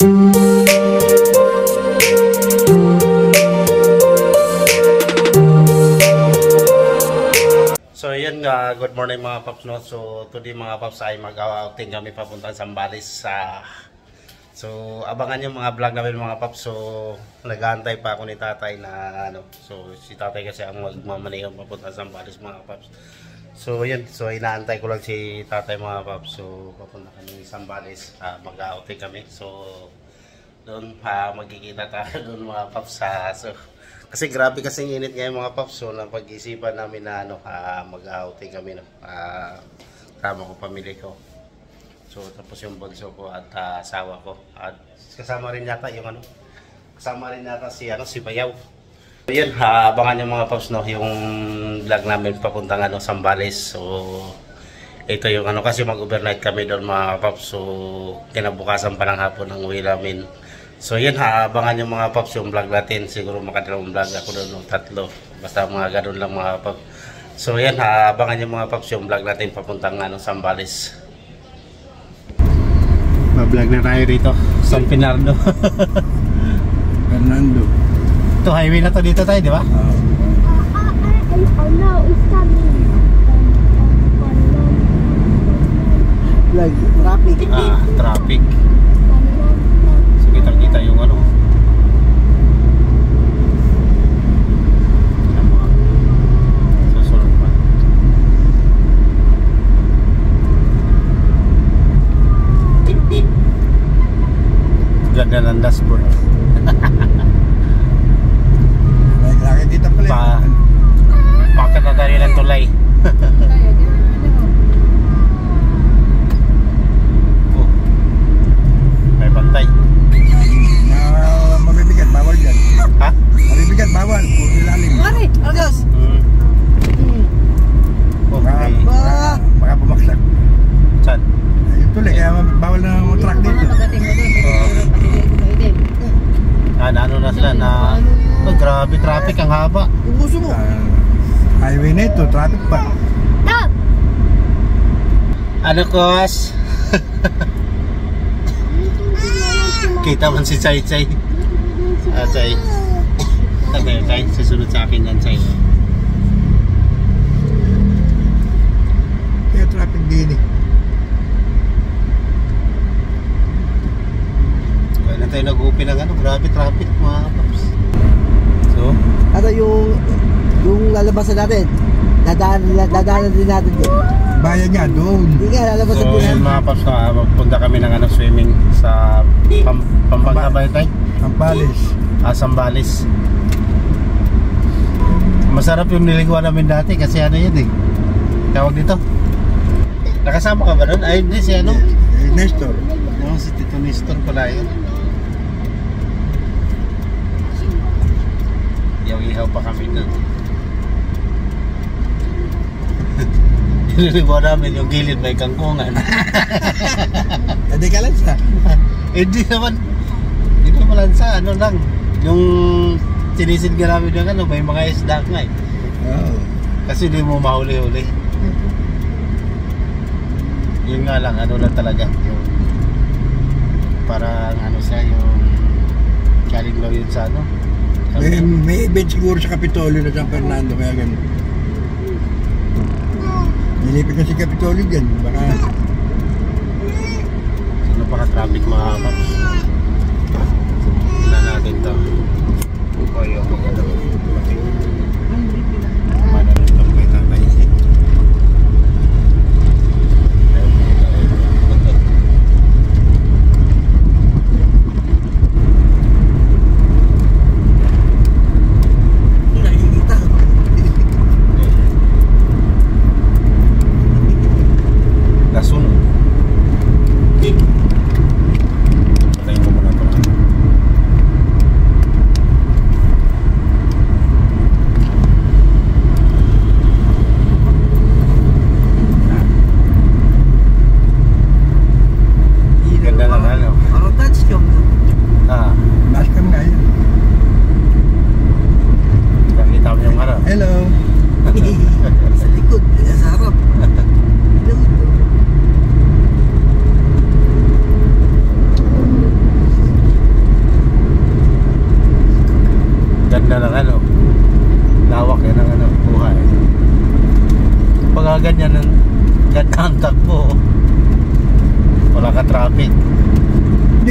So yun, good morning mga paps, no? So today mga paps ay mag-outing kami papuntang Zambales. So abangan yung mga vlog namin mga paps. So nag-aantay pa ako ni tatay na ano. So si tatay kasi ang magmamaneho papuntang Zambales mga paps. So yun, so inaantay ko lang si tatay mga paps. So papunta kami sa Zambales, mag-outing kami. So doon magkikita tayo doon mga paps. So kasi grabe kasing init ngayon mga paps. So napag-isipan namin na ano, mag-outing kami, no? Kasama ko, pamilya ko. So tapos yung bunso ko at asawa ko. At kasama rin yata yung ano, kasama rin yata si ano, si Bayaw. So yun, abangan yung mga paps, no, yung vlog namin papuntang ano, Zambales. So ito yung ano, kasi mag-overnight kami doon mga paps. So kinabukasan pa ng hapon ang uwi namin. So yun, abangan yung mga paps yung vlog natin. Siguro makadalawang vlog ako doon, no, 3. Basta mga ganun lang mga paps. So yan, abangan yung mga paps yung vlog natin papuntang ano, Zambales. Ma-vlog na tayo dito, San Fernando. Fernando. Ito, highway na to dito tayo, di ba? No, it's coming. Like, traffic. Traffic. Kita yung ano, susunod pa. Ganda ng dashboard. Nakikita pala. Bakit na tayo ng tulay? Oh, may bantay. Mabibigat, bawal dyan. Ha? Mabibigat, bawal. Puro ilalim. Mari, Argos. Okay. Baka pumaksak. Saan? Yung tuloy, kaya bawal na ng truck dito. Ano na sila na... Oh, grabe traffic, ang haba. Kung gusto mo. Highway na ito, traffic pa. Ano, Kos? Kita man si Chay Chay. Chay. Sabi, Chay, susunod sa akin yan, Chay. Kaya traffic din eh. Kaya na tayo nag-open ng ano, grabe traffic mga paps. So? Ano yung lalabasan natin? Dadaanan din natin din. Bayan nga, doon. Hindi nga, lalabasan So din yun natin. mga paps, magpunta kami ng ano, swimming sa Pampanga ba yun, Tay? Zambales. Zambales. Masarap yung niliguan namin dati kasi ano yun eh, tawag dito. Nakasama ka ba doon? Ay hindi, si ano? Nestor. No, si Tito Nestor pala yun. Ihaw-ihaw pa kami doon. Niliguan namin yung gilid may kangkungan. Hindi ka lang sa. Hindi naman sa ano lang, yung sinisid ka namin ng ano, may mga isda nga eh. Oo. Kasi hindi mo mahuli-huli. Yun nga lang, ano lang talaga yung parang ano siya, yung galing daw yun sa ano. May event siguro sa Kapitolyo na San Fernando, kaya ganun. Nilipit na si Kapitolyo dyan, baka... Sino pa ka-traffic mga paps? Na natin to. Upayo ko gano'n. Mana rin ito kay tatay. Nakikita. Kasunod. Patay mo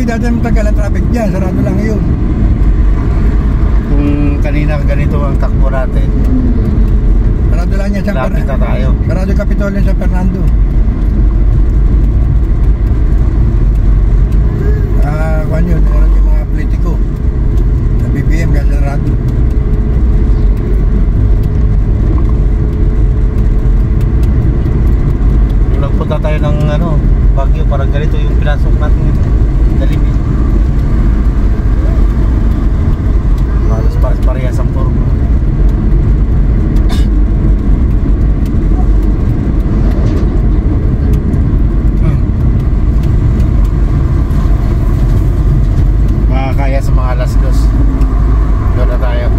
Hindi dati matagal ang traffic dyan. Sarado lang yun. Kung kanina ganito ang takbo natin, Sarado lang yan sa lapit na tayo. Sarado yung Kapitolyo sa Fernando. Kung yun, meron yung mga politiko sa BBM kasi sarado. Nung nagpunta tayo ng Baguio, parang ganito yung pinasok natin Dalibin. Halos parehas ang forma. Makakaya sa mga alas 2. Doon na tayo.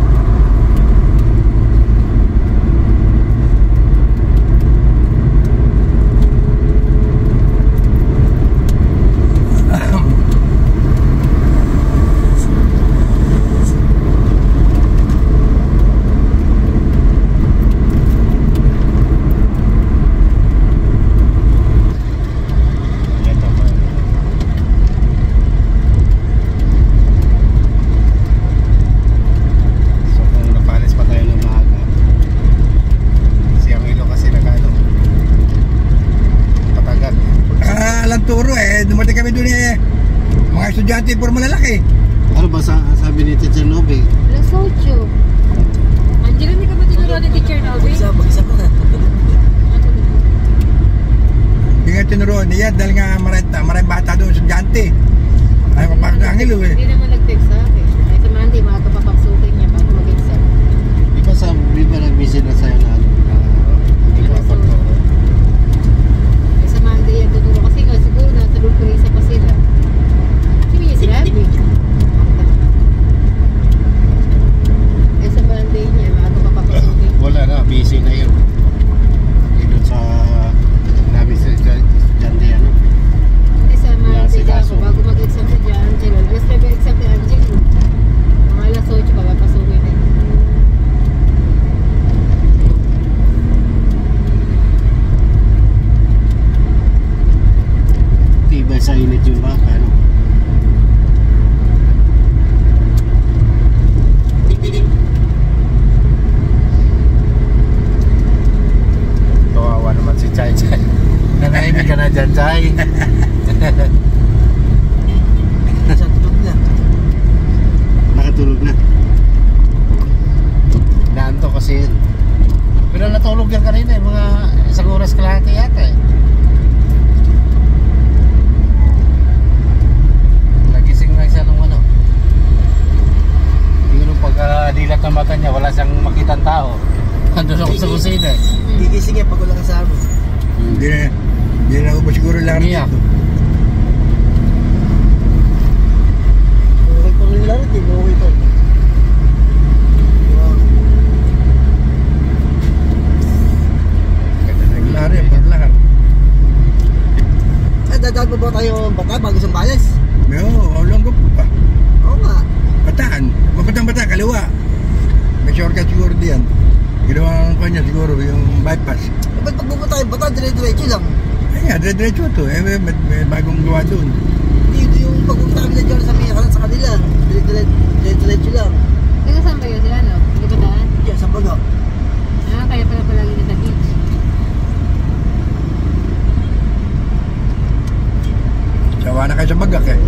Dumating kami doon mga estudyante puro malalaki. Ano ba sabi ni Teacher Nobe? Alas 8. Angela, hindi ka ba tinuruan ni Teacher Nobe? Mag-isa ko na. Hindi nga tinuruan niya dahil nga maraming bata doon, estudyante. Ay, kapag na angelo eh. Hindi naman nag-text sa akin. Ay, sa Monday, maaga pa papasukin niya bago mag-exam. Di ba nag-visit na sa'yo na hindi ko Alas apart 8. Ay, sa Monday yan tuturo kasi nga siguro nasa Lulpurisa pa sila. Hindi niya sinabi. Ay, sa Monday niya, maaga pa papasukin. Wala na, busy na yun. Doon sa namin sa estudyante Hindi sa Monday si daw Kaso. ako, bago mag-exam si Angelo. Alas 9 exam ni Angelo. Mga alas 8 pa papasukin na. Tibay sa init yung baka, ano? Kawawa naman si Chay Chay. Nanahimik ka na dyan, Chay. Sa tulog na. Nakatulog na. Naanto kasi yun. Pero natulog yan kanina, mga isang oras kalahati yata eh. Nagising lang siya nung siguro pagkadilat ng mata niya, wala siyang makitang tao. Andun ako sa kusina eh. Gigising yan pag wala kasama. Hindi na ubos siguro lang. Umiyak. Okay pa rin lang, hindi mo okay pa. Lari, parlahan. Ay, dadaan pa ba tayo bata bago sa Bales? Oo, long ko pa. Oo nga. Bataan. Bata, kaliwa. May shortcut siguro diyan. Ginawa ko niya siguro yung bypass. Ba't pag pupunta tayo bata, dire-diretso lang. Ay nga, dire-diretso to. May bagong gawa doon. Dito yung pag-pupunta kami na dyan sa Miyakan sa kanila. Dire-diretso lang. Taga saan ba yun sila, no? Hindi ba daan? Diyan, sa Baga. Kaya pala palagi na sa beach. Sawa na kayo sa Bagak eh.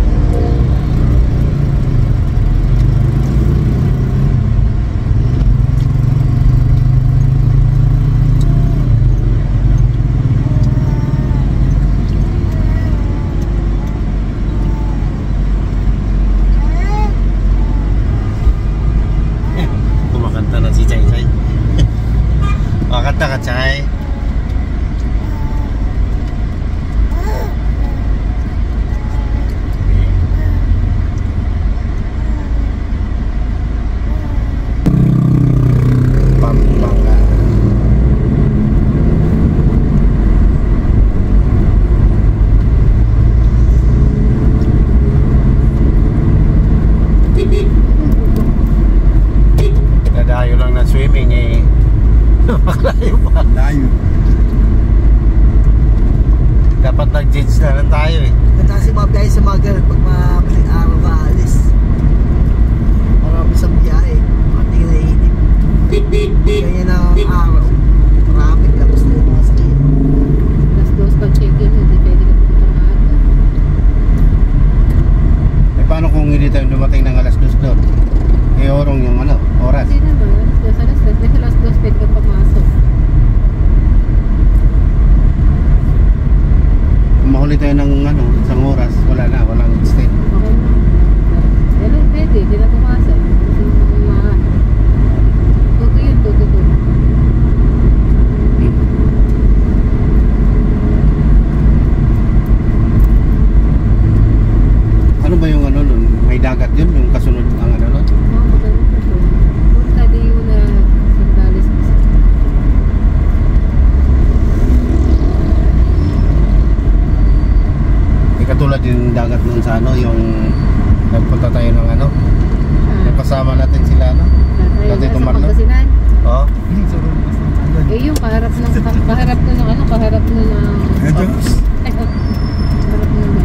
Kumakanta na si Chay Chay. Kumakanta ka, Chay. Pampanga. Dadayo lang ng swimming eh. Makalayo pa. Layo. Dapat nag-jeans na lang tayo eh. Ganda kasi mabiyahe sa mga ganun pag madaling araw ka alis. Marami sa biyahe. Pati ka naiinip. Ganyan na ang araw. Marami. Tapos na yung mga sakit. Alas 2 pag check-in, hindi pwede ka pumunta maaga. Eh paano kung hindi tayo dumating ng alas 2 doon? Eh orong yung ano, oras. Hindi naman, alas 2, may alas 2 pwede ka pumasok. Kung mahuli tayo ng ano, isang oras, wala na, walang stay. Okay na. Pero pwede, hindi na pumasok. Kasi mga tuto yun, tuto. Ano ba yung ano nun? May dagat yun, yung kasunod ang ano nun? Oo, maganda pa to. Punta di yun na Sandales. Eh katulad yung dagat nun sa ano, yung nagpunta tayo ng ano, yung kasama natin sila ano? Dati Sa tumarlo? Pangasinan. Oo. Eh yung kaharap ng kaharap nun ng ano, kaharap nun ng Ito. kaharap nun ng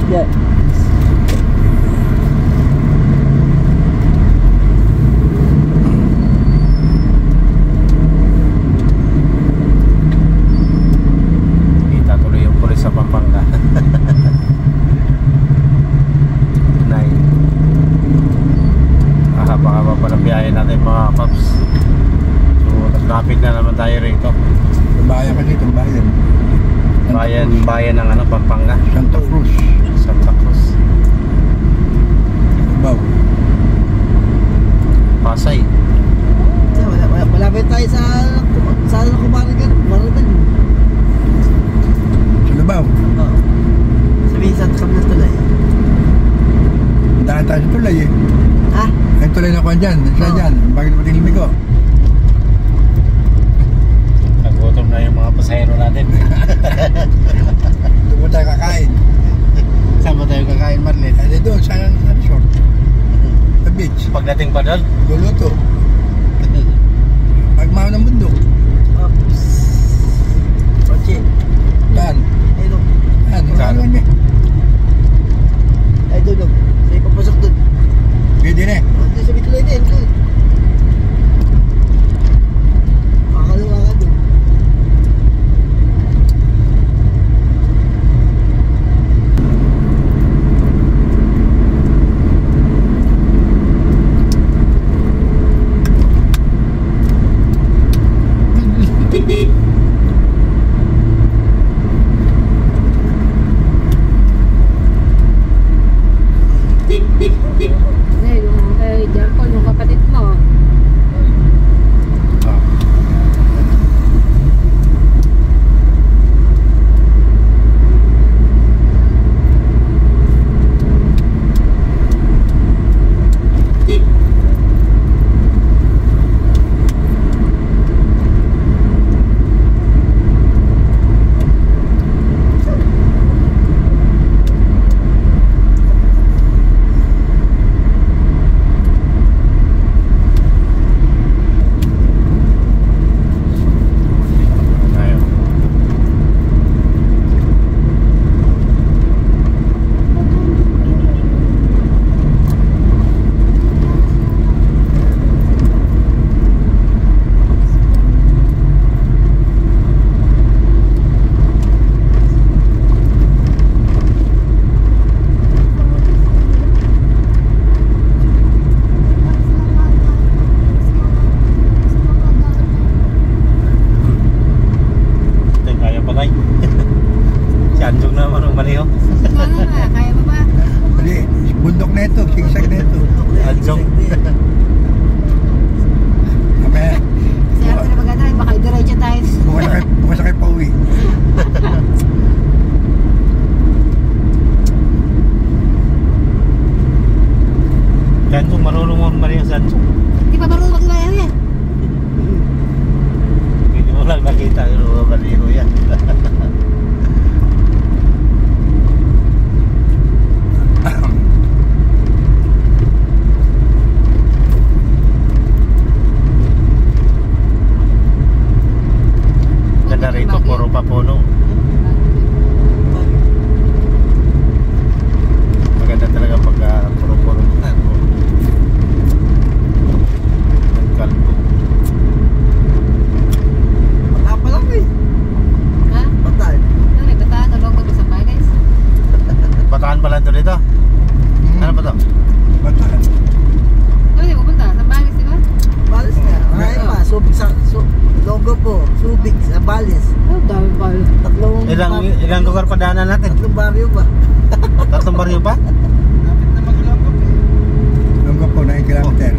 Yeah. Kita tuloy yung pulis sa Pampanga. 9. Haba-haba pa ng biyahe natin mga paps. So, lapit na naman tayo rito. Bayan kasi itong bayan. Bayan ng ano, Pampanga. Santa Cruz. Santa Cruz. Baw. Pasay. Malapit tayo sa Kumarigan. Sa Labaw. Oo. Sabihin sa kami ng tulay. Daan tayo sa tulay eh. Ha? Ang tulay na kuha dyan. Siya Oo. dyan. Bakit mo tinilmi ko? Nagutom na yung mga pasahero natin. Doon mo tayo kakain. Saan ba tayo kakain, Marlene? Kasi doon sa resort. Sa beach. Pagdating pa doon? Luluto. Pagmaw ng bundok. Oops. Kotse. Saan? Ay, doon. Saan? Saan niya? Ay, doon. Sa ipapasok doon. Pwede na eh. Doon sa Bitloy din. Doon. Makakaluwa ka doon. dito? Ano ba to? Bataan. Saan di pupunta? Sa Balis, di ba? Balis nga. Marami pa. Subic sa... Logo po. Subic sa Balis. Oh, dami pala. Ilang lugar pa daanan natin? Tatlong baryo ba? Tatlong baryo pa? Lunggo po, 9 kilometer.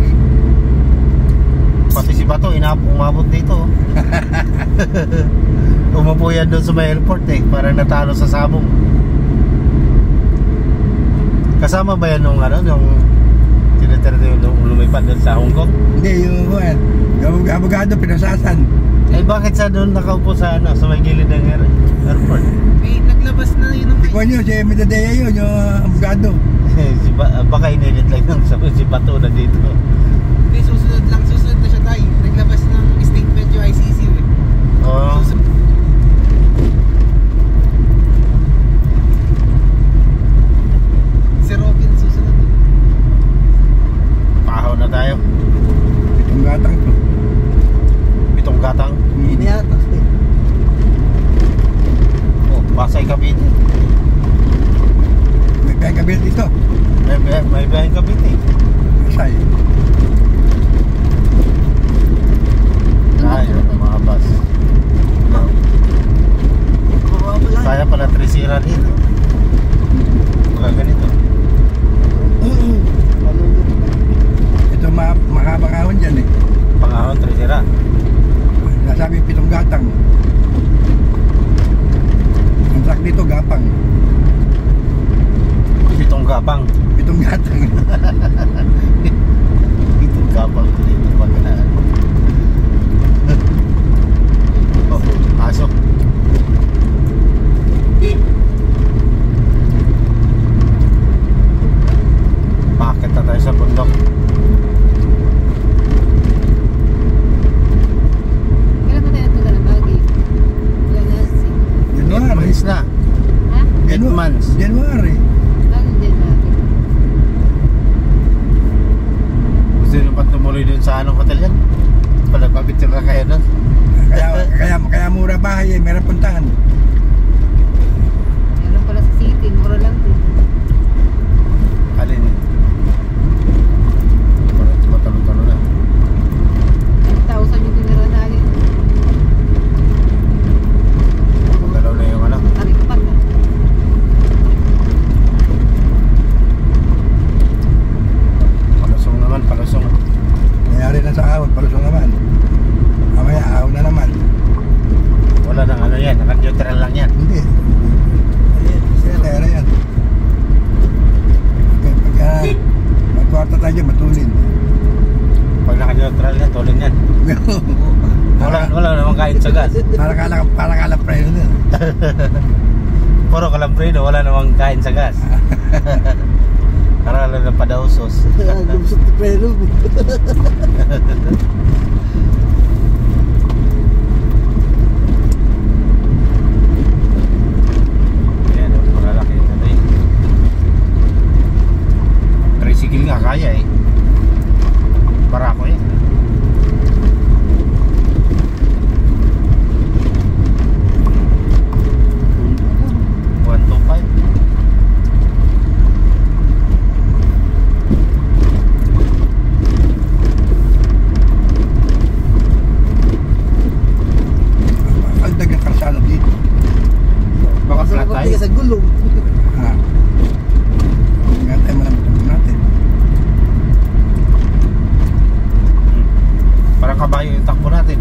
Pati si Bato, umabot dito. Umupo yan doon sa may airport parang natalo sa sabong. Kasama ba yan nung tinitira yung lumipad doon sa Hong Kong? Hindi, yung abogado pinasasan. Bakit sa doon nakaupo sa may gilid ng airport? Naglabas na yun ang... Ikaw nyo, si Medadea yun, yung abogado. Baka inilit lang yung si Bato na dito. Hindi, susunod na siya tayo. Naglabas ng statement yung ICC. Oo. Si Robin susunod. Pahaw na tayo. Itong gatang to. Pitong gatang. Hindi yata. Oh, Pasay Cavite. May pagkabil dito. May biyahe Cavite. Pasay. Ay, mga bus. Kaya pala trisira dito. Mga ganito. Ito mahabang ahon dyan Pangahon, trisira. Nasabi 7 gatang. Ang truck dito gapang. 7 gapang. 7 gatang. 7 gapang dito. Pagkanaan. Oh, pasok. Bakit na tayo sa bundok? Kailan ba tayo natunta ng Baguio? Wala na si... January. Months na. Ha? 8 months. January. Ano din natin? Gusto nyo pa tumuloy dun sa anong hotel yan? Palagpapicture na kayo dun. Kaya mura bahay meron puntahan. Meron pala sa city, mura lang din. Alin? Matalong-talong na. 10,000 yung tinira natin. Dalaw na yung Taripat na. palusong naman, palusong. Nangyari na sa ahon, palusong naman. Mamaya ahon na naman. Wala nang yan, naka-neutral lang yan. Hindi. Sera yan. Pagka magkwarta tayo, matulin. Pag naka-neutral yan, tulin yan. Wala namang kain sa gas. para kalang preno na. Puro kalamprino, wala namang kain sa gas. Karala na padausos. Lumusot na pero. Ayan, malalaki yung ano eh. Tricycle nga kaya eh. Barako eh. Aldag ng karsada dito. Baka flat tayo. Sa gulong. Ha. Nga tayo malamit natin. Parang kabayo yung takbo natin.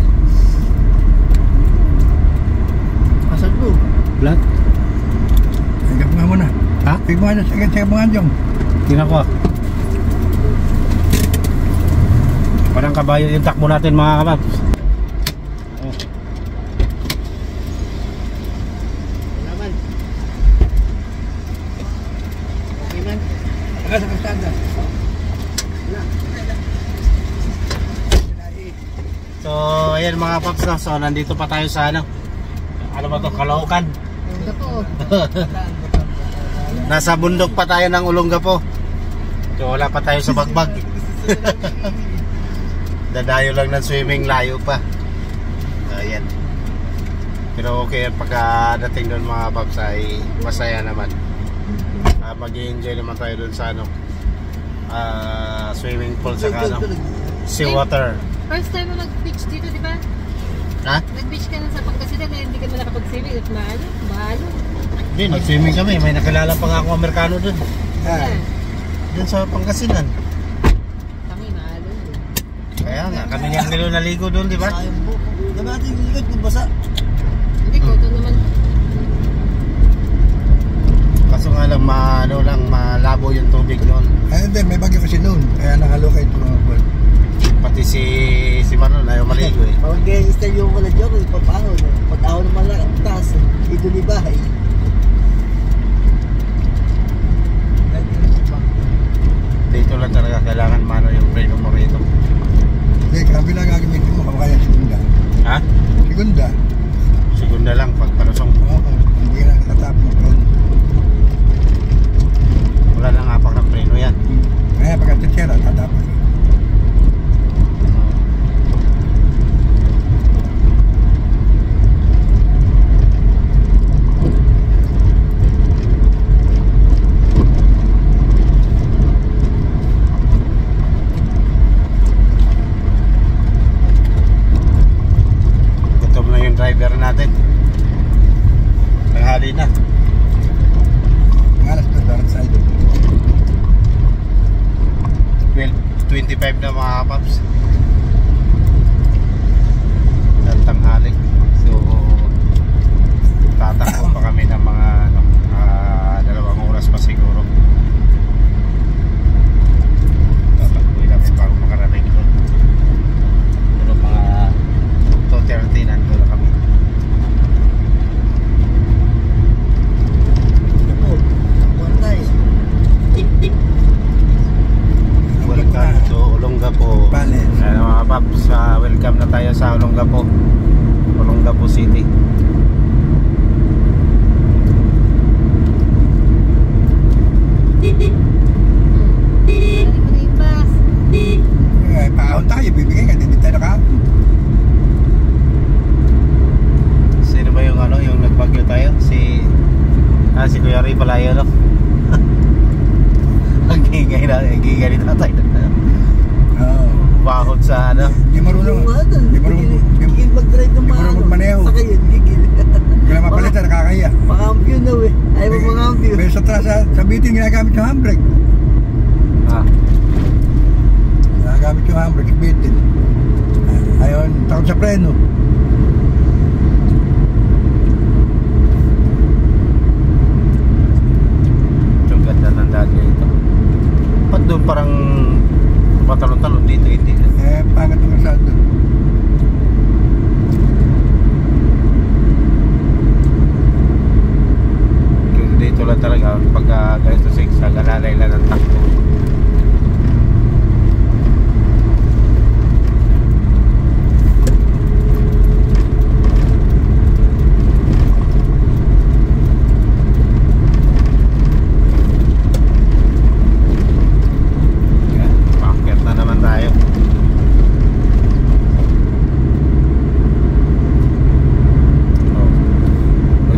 Asag mo. Flat? Hanggang nga muna. Ha? Hanggang nga dyan, sige mga dyan. Tingnan ko. Parang kabayo yung takbo natin mga kapaps. Oh. Naman. Okay man. Taga sa karsada. So, ayan mga paps na. So, nandito pa tayo sa ano ba to? Caloocan. Ito po. Nasa bundok pa tayo ng Olongapo. So, wala pa tayo sa bagbag. Dadayo lang ng swimming, layo pa. Ayan. Pero okay, pagkadating doon mga paps ay masaya naman. mag-i-enjoy naman tayo dun sa ano, swimming pool sa ano, seawater. First time mo nag-beach dito, di ba? Ha? Nag-beach ka na sa Pangasinan na hindi ka na nakapag-swimming at mahalo. Hindi, nag-swimming kami. May nakilala pa nga akong Amerikano dun. Yeah. Dun sa Pangasinan. Kami, mahalo. Kaya nga, kami nga ang naligo dun, di ba? Sayang po. Dami natin yung likod kung basa. Hindi ko, ito naman. Kaso nga lang, malabo yung tubig noon. Ay, hindi, may bagyo kasi noon. Kaya nakalokay ito mga buwan. Pati si Manon ayaw maligo eh. Pag style yung wala dyan, ipapahon. Pag ako naman lang ang taas, ito ni bahay. Dito lang talaga kailangan mano yung freno mo rito. Hindi, kami lang gagamitin mo kaya segunda. Ha? Segunda. Segunda lang pag palusong. Oo, hindi na natatap mo. Wala nang apak ng preno yan. Kaya pagka-titsera, tatapak. Gutom na yung driver natin. Tanghali na. Alas na dark side. 12:25 na mga paps. At tanghali. So tatakbo pa kami ng mga 2 oras pa siguro. Tatakbo kami bago makarating doon. Pero mga 2:30 nandun na kami. Welcome to Olongapo. Bale. Ayan mga paps, welcome na tayo sa Olongapo, Olongapo City. Hindi ko na yung bus. Eh, paahon tayo, bibigay ka, hindi tayo nakahapon. Sino ba yung yung nagbagyo tayo? Si Kuya Ray pala yun, no? Ang gingay na tayo. Oo. Bakod sa Hindi marunong. Hindi marunong. Gigil mag-drive ng Hindi marunong magmaneho. Sa kayo, gigil. Hindi na mapalitan, nakakaya. Pangampyo na we. Ayaw mo pangampyo. Pero sa bitin, ginagamit yung handbrake. Ginagamit yung handbrake sa bitin. Ayun, takot sa preno. Yung ganda ng dati ito. Ba't doon parang matalon-talon dito, hindi na? Eh, pangat ng asado. Dito lang talaga pag ganito sigsag, alalay lang ng takbo. Paakyat na naman tayo.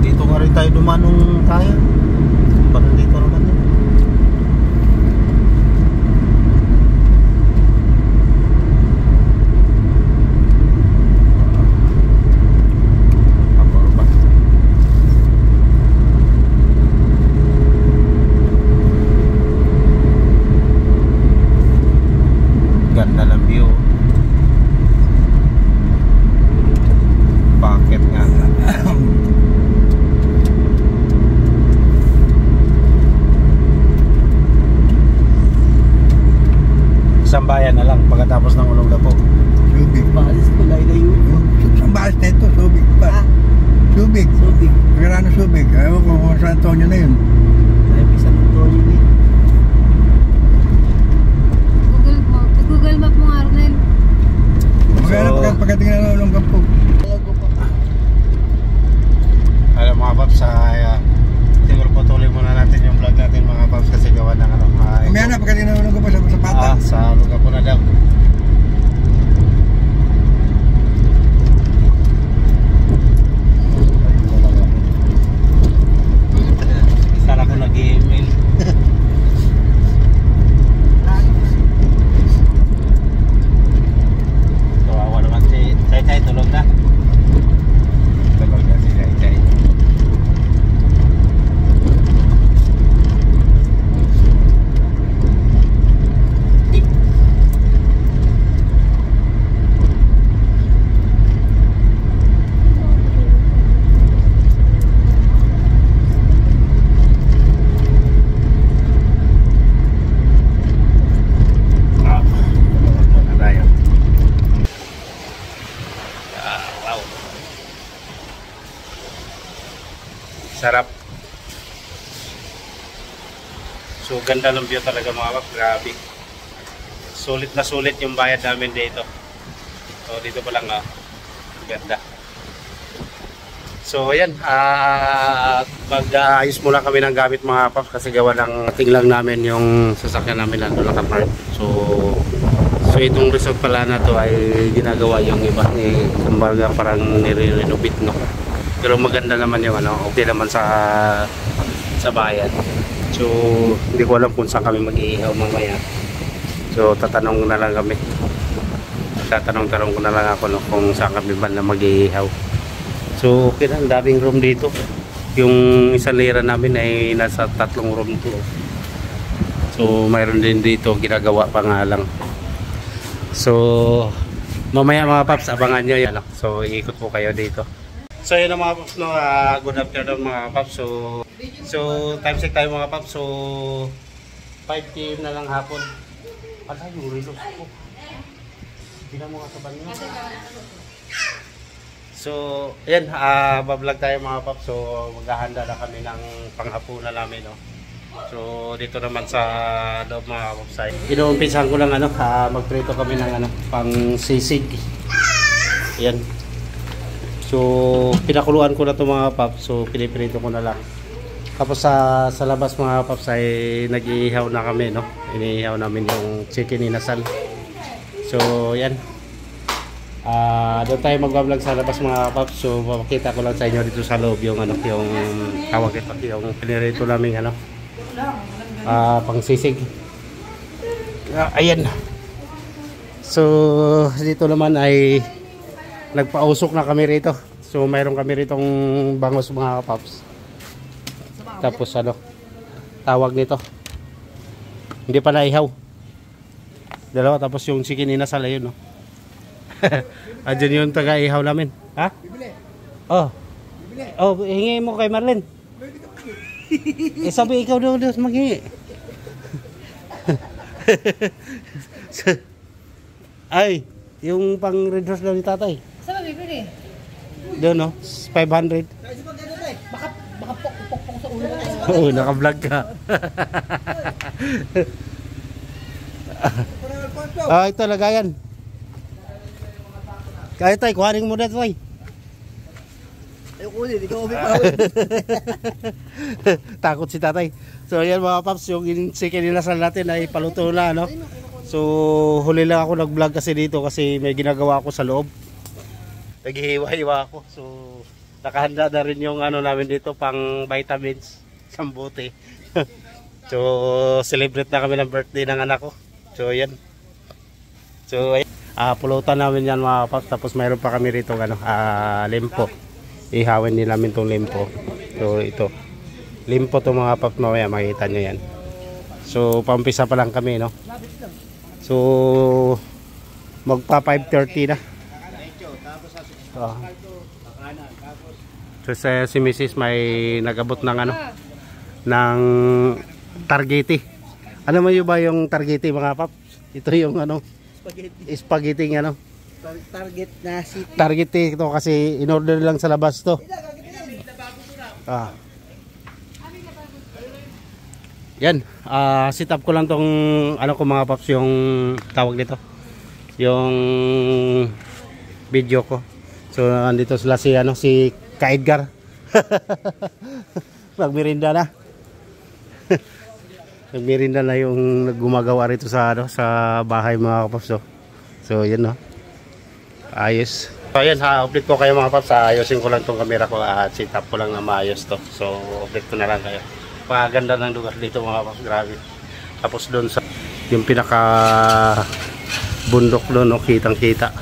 Dito nga rin tayo dumanong tayo. Parang dito naman yun. Apa? Ganda ng view. Bakit nga? Isang bayan na lang pagkatapos ng Olongapo. Subig. Balis ko, layo-layo. Ang balas na ito, Subig pa. Subig. Subig. Pagkarano Subig. Ayaw ko kung San Antonio na yun. Ay, may San Antonio din. Google Map mo, Arnel. Magkano pagkatingin ng Olongapo. Ayaw ko pa. Alam mga paps, siguro patuloy muna natin yung vlog natin mga paps kasi gawa ng Kumaya na pagkatingin ng Olongapo sa Patag. sa Olongapo na daw. Isa Sarap. So ganda ng view talaga mga paps, grabe. Sulit na sulit yung bayad namin dito. So dito pa lang ganda. So ayan, mag-ayos muna kami ng gamit mga paps kasi gawa ng tinglang namin yung sasakyan namin nandun nakapark. So itong resort pala na to ay ginagawa yung iba ni kumbaga parang nire-renovate, no. Pero maganda naman yung okay naman sa bayan. So hindi ko alam kung saan kami mag-iihaw mamaya. So tatanong na lang kami. Tatanong ko na lang ako, no, kung saan kami ba na mag-iihaw. So okay na, ang daming room dito. Yung isang lira namin ay nasa 3 room to. So mayroon din dito ginagawa pa nga lang. So mamaya mga paps, abangan nyo yan. So iikot po kayo dito. So yun mga paps, no, good afternoon mga paps. So time check tayo mga paps. So 5 PM na lang hapon. Ala yung relos ko. Hindi na mga kaban nyo. So ayan, bablog tayo mga paps. So maghahanda na kami ng panghapunan namin, no. So dito naman sa loob mga website, inuumpisahan ko lang magprito kami ng pang sisig. Ayan. So pinakuluan ko na to mga paps. So piniprito ko na lang. Tapos sa labas mga paps ay nag-iihaw na kami, no. Iniihaw namin yung chicken inasal. So yan. Doon tayo mag-vlog sa labas mga paps. So makita ko lang sa inyo dito sa loob yung yung tawag ito, yung pinirito namin pang sisig. Ayan. So dito naman ay nagpausok na kami rito. So mayroon kami ritong bangos mga paps. Tapos tawag nito, hindi pa naihaw. Dalawa, tapos yung chicken inasal ayun, no. Adyan yung taga-ihaw namin. Ha? Oh. Oh, hingi mo kay Marlene. Sabi ikaw daw maghingi. Ay, yung pang red horse daw ni tatay. Saan ba bibili? Doon, no? 500. Baka pok sa ulo. Oo, naka-vlog ka. Ito lagayan. Kaya tayo, kuhanin mo na tayo. Ayoko ulit, ikaw umipawin. Takot si tatay. So ayan mga paps, yung chicken inasal natin ay paluto na, no? So huli lang ako nag-vlog kasi dito kasi may ginagawa ako sa loob. Naghihiwa-hiwa ako. So nakahanda na rin yung namin dito pang vitamins, sambuti. So celebrate na kami ng birthday ng anak ko. So ayan. So ayan. Pulutan namin yan mga paps. Tapos mayroon pa kami rito limpo. Ihawin din namin tong limpo. So ito limpo to mga paps, mamaya makita nyo yan. So paumpisa pa lang kami, no. So magpa 5:30 na. So si Mrs. may nagabot ng ng targeti. Ano mo yun ba yung targeti mga paps? Ito yung spaghetti target na city. Target ito kasi in order lang sa labas to. Yan, sit up ko lang tong ko mga paps, yung tawag nito, yung video ko. So andito sila si Ka Edgar. Magmerinda na. Nagmerinda na yung gumagawa rito sa bahay mga paps. So yan, no. Ayos. So ayan, update ko kayo mga paps. Ayusin ko lang tong camera ko at sit up ko lang na maayos to. So update ko na lang kayo. Paganda ng lugar dito mga paps, grabe. Tapos doon sa yung pinaka bundok doon, no, kitang kita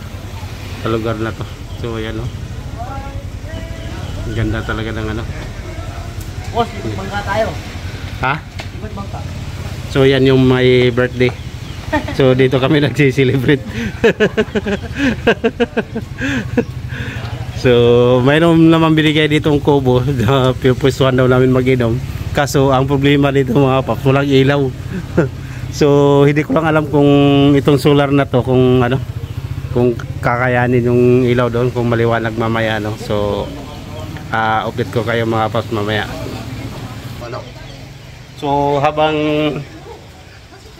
sa lugar na to. So ayan, no. Ang ganda talaga ng Boss, bangka tayo. Ha? Bangka. So yan yung my birthday. So dito kami nagsi-celebrate. So mayroon naman binigay ditong kubo na pipwestuhan daw namin mag-inom. Kaso ang problema dito mga paps, walang ilaw. So hindi ko lang alam kung itong solar na to kung kung kakayanin yung ilaw doon, kung maliwanag mamaya, no. So update ko kayo mga paps mamaya. Ano? So habang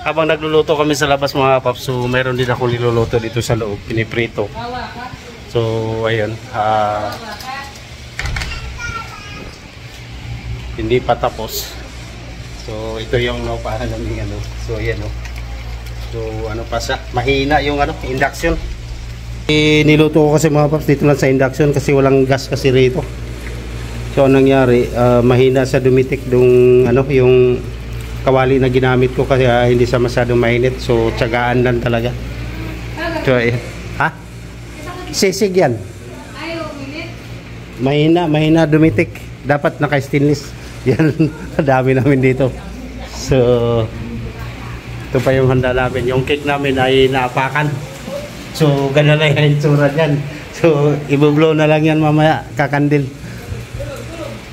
nagluluto kami sa labas mga paps, so meron din ako niluluto dito sa loob, piniprito. So ayun, hindi pa tapos. So ito yung naupahan namin ano. So ayan oh. So ano pa sa mahina yung ano, induction. Niluto ko kasi mga paps dito lang sa induction kasi walang gas kasi rito. So anong nangyari, mahina sa dumitik yung ano, yung kawali na ginamit ko kasi hindi siya masyadong mainit. So tiyagaan lang talaga. So ayan. Ha? Sisig yan. Mahina dumitik. Dapat naka-stainless. Yan, dami namin dito. So ito pa yung handa namin. Yung cake namin ay naapakan. So ganun lang yung itsura niyan. So ibublow na lang yan mamaya, kakandil.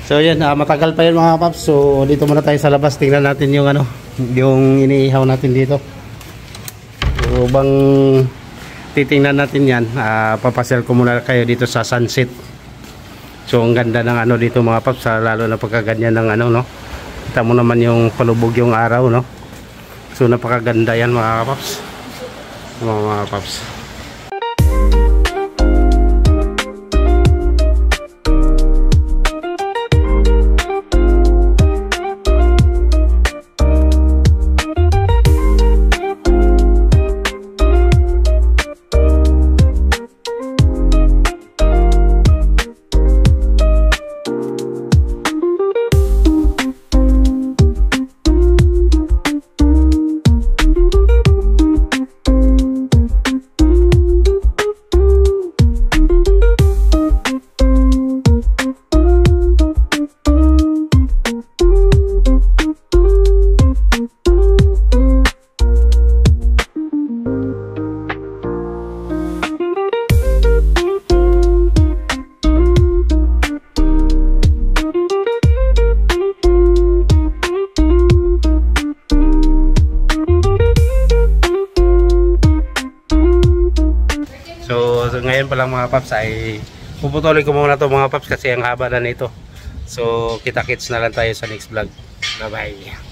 So yan, matagal pa yun mga paps. So dito muna tayo sa labas, tingnan natin yung ano, yung iniihaw natin dito. So bang titingnan natin yan, papasyal ko muna kayo dito sa sunset. So ang ganda ng ano dito mga paps, lalo na pagkaganyan ng ano, no. Kita mo naman yung palubog yung araw, no. So napakaganda yan mga paps. Mga paps. So ngayon pa lang mga paps ay puputulin ko muna to mga paps kasi ang haba na nito. So kita-kits na lang tayo sa next vlog. Bye bye.